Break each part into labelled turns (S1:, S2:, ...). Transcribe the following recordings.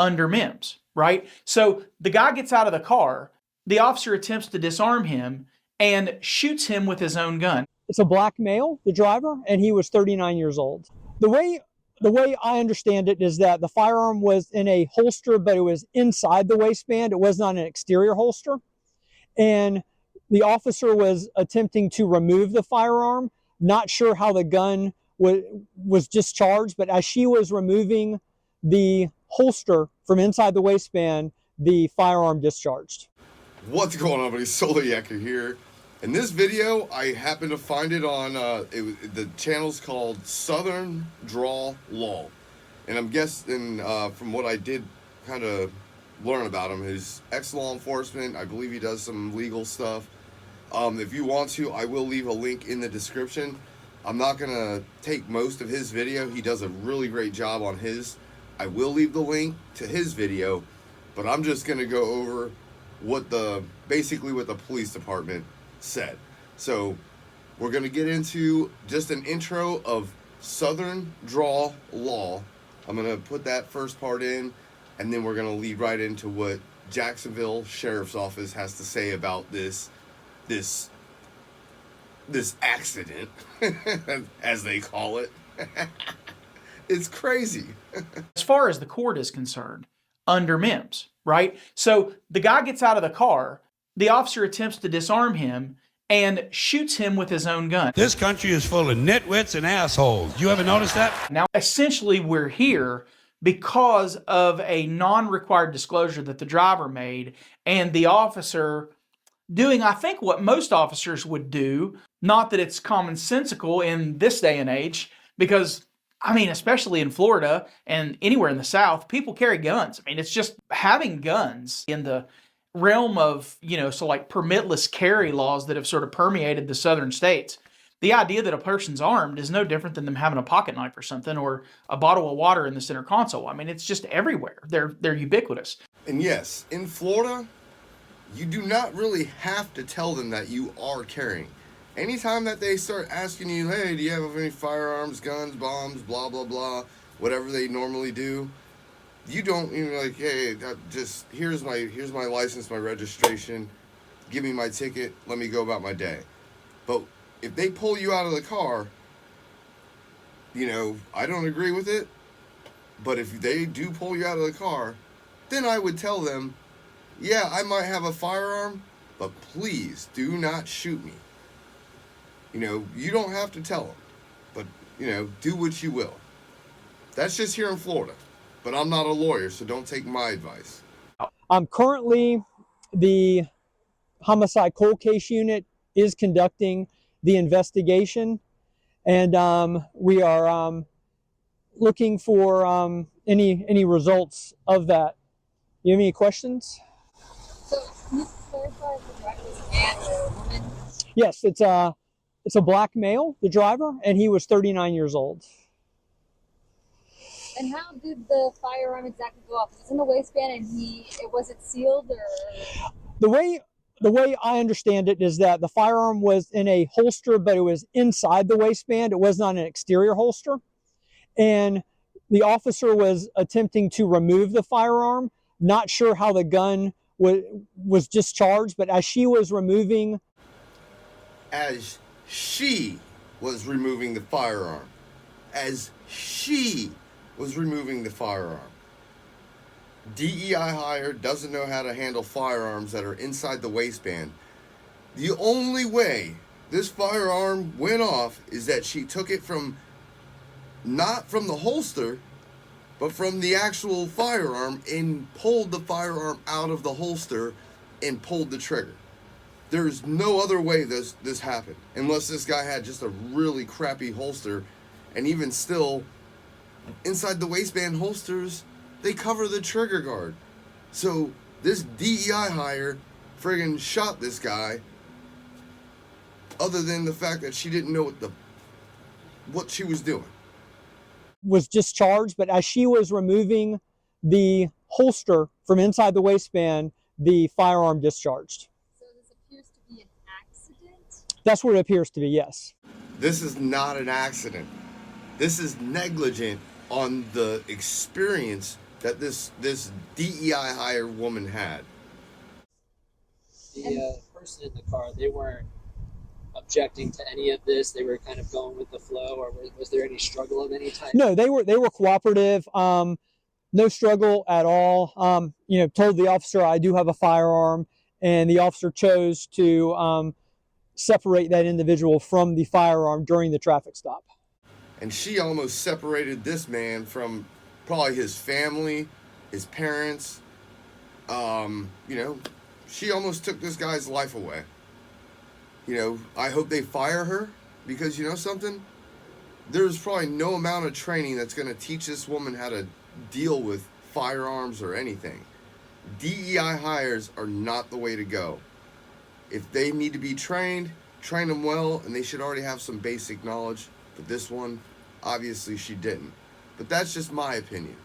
S1: under MIMS, right? So the guy gets out of the car, the officer attempts to disarm him and shoots him with his own gun.
S2: It's a black male, the driver, and he was 39 years old. The way I understand it is that the firearm was in a holster, but it was inside the waistband. It was not an exterior holster. And the officer was attempting to remove the firearm, not sure how the gun was discharged, but as she was removing the holster from inside the waistband, the firearm discharged.
S3: What's going on, buddy? Soliaker here. In this video, I happened to find it on, the channel's called Southern Drawl Law. And I'm guessing, from what I did kind of learn about him, he's ex-law enforcement. I believe he does some legal stuff. If you want to, I will leave a link in the description. I'm not going to take most of his video. He does a really great job on his. I will leave the link to his video, but I'm just going to go over basically what the police department said. So we're going to get into just an intro of Southern Drawl Law. I'm going to put that first part in, and then we're going to lead right into what Jacksonville Sheriff's Office has to say about this accident, as they call it. It's crazy.
S1: As far as the court is concerned, under MIMS, right? So the guy gets out of the car, the officer attempts to disarm him and shoots him with his own gun.
S4: This country is full of nitwits and assholes. You ever noticed that?
S1: Now, essentially, we're here because of a non-required disclosure that the driver made and the officer doing, I think, what most officers would do. Not that it's commonsensical in this day and age, because, I mean, especially in Florida and anywhere in the South, people carry guns. I mean, it's just having guns in the realm of, so like permitless carry laws that have sort of permeated the southern states. The idea that a person's armed is no different than them having a pocket knife or something, or a bottle of water in the center console. I mean, it's just everywhere. They're ubiquitous.
S3: And yes, in Florida, you do not really have to tell them that you are carrying. Anytime that they start asking you, hey, do you have any firearms, guns, bombs, blah, blah, blah, whatever they normally do, you don't even like, hey, just here's my license, my registration, give me my ticket, let me go about my day. But if they pull you out of the car, I don't agree with it, but if they do pull you out of the car, then I would tell them, yeah, I might have a firearm, but please do not shoot me. You don't have to tell them, but, do what you will. That's just here in Florida, but I'm not a lawyer, so don't take my advice.
S2: Currently, the homicide cold case unit is conducting the investigation, and we are looking for any results of that. You have any questions?
S5: So, can you clarify if the driver is a man or a woman?
S2: Yes, it's a black male, the driver, and he was 39 years old.
S5: And how did the firearm exactly go off? It was in the waistband, and was it sealed, or?
S2: The way I understand it is that the firearm was in a holster, but it was inside the waistband. It was not an exterior holster. And the officer was attempting to remove the firearm, not sure how the gun was discharged, but as she was removing
S3: the firearm, DEI hire doesn't know how to handle firearms that are inside the waistband. The only way this firearm went off is that she took it not from the holster, but from the actual firearm, and pulled the firearm out of the holster and pulled the trigger. There's no other way this happened, unless this guy had just a really crappy holster. And even still, inside the waistband holsters, they cover the trigger guard. So this DEI hire friggin' shot this guy, other than the fact that she didn't know what she was doing.
S2: Was discharged, but as she was removing the holster from inside the waistband, the firearm discharged.
S5: So this appears to be an accident?
S2: That's what it appears to be, yes.
S3: This is not an accident. This is negligent on the experience that this DEI hire woman had.
S6: The person in the car, they weren't objecting to any of this. They were kind of going with the flow, or was there any struggle of any type?
S2: No, they were cooperative. No struggle at all. Told the officer I do have a firearm, and the officer chose to separate that individual from the firearm during the traffic stop.
S3: And she almost separated this man from probably his family, his parents. She almost took this guy's life away. I hope they fire her, because you know something? There's probably no amount of training that's going to teach this woman how to deal with firearms or anything. DEI hires are not the way to go. If they need to be trained, train them well, and they should already have some basic knowledge. But this one, obviously she didn't. But that's just my opinion.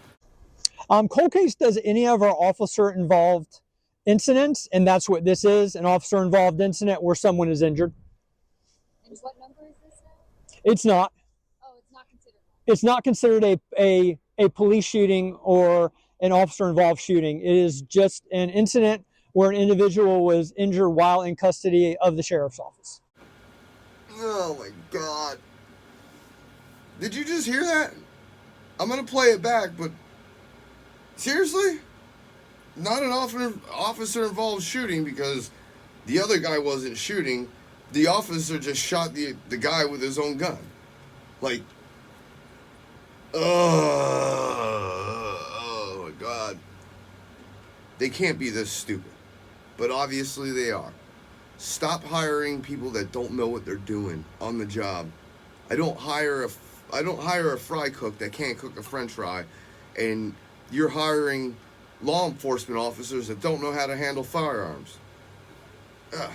S2: Cold case does any of our officer-involved incidents, and that's what this is, an officer-involved incident where someone is injured.
S5: And what number is this now?
S2: It's not.
S5: Oh, it's not considered one.
S2: It's not considered a police shooting or an officer-involved shooting. It is just an incident where an individual was injured while in custody of the sheriff's office.
S3: Oh my God. Did you just hear that? I'm going to play it back, but seriously? Not an officer-involved shooting, because the other guy wasn't shooting. The officer just shot the guy with his own gun. Like, oh my God. They can't be this stupid. But obviously they are. Stop hiring people that don't know what they're doing on the job. I don't hire a fry cook that can't cook a French fry, and you're hiring law enforcement officers that don't know how to handle firearms. Ugh.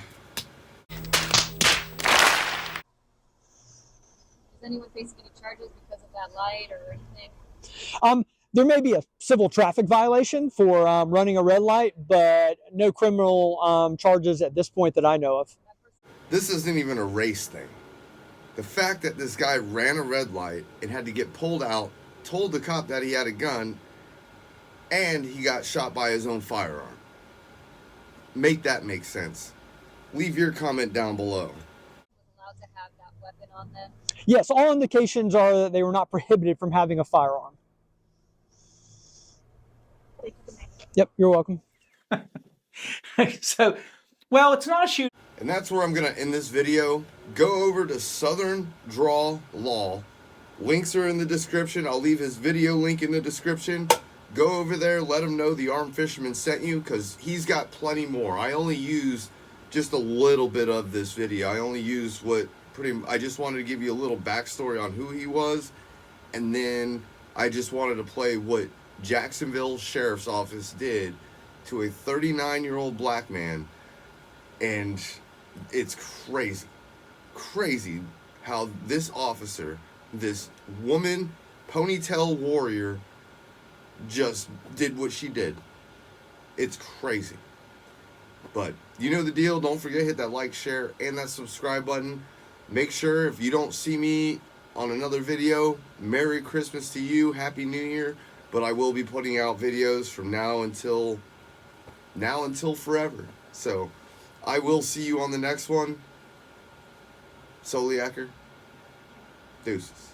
S5: Is anyone facing any charges because of that light or anything?
S2: There may be a civil traffic violation for running a red light, but no criminal charges at this point that I know of.
S3: This isn't even a race thing. The fact that this guy ran a red light and had to get pulled out, told the cop that he had a gun, and he got shot by his own firearm. Make that make sense. Leave your comment down below.
S5: Was allowed to have that weapon on them?
S2: Yes, all indications are that they were not prohibited from having a firearm. Yep, you're welcome.
S1: So, well, it's not a shooting.
S3: And that's where I'm going to end this video. Go over to Southern Drawl Law. Links are in the description. I'll leave his video link in the description. Go over there, let him know the Armed Fisherman sent you, because he's got plenty more. I only used just a little bit of this video. I only used I just wanted to give you a little backstory on who he was, and then I just wanted to play what Jacksonville Sheriff's Office did to a 39-year-old black man. And it's crazy how this officer, this woman, ponytail warrior, just did what she did. It's crazy. But you know the deal. Don't forget, hit that like, share, and that subscribe button. Make sure, if you don't see me on another video, Merry Christmas to you, Happy New Year. But I will be putting out videos from now until forever. So I will see you on the next one. Soliaker, deuces.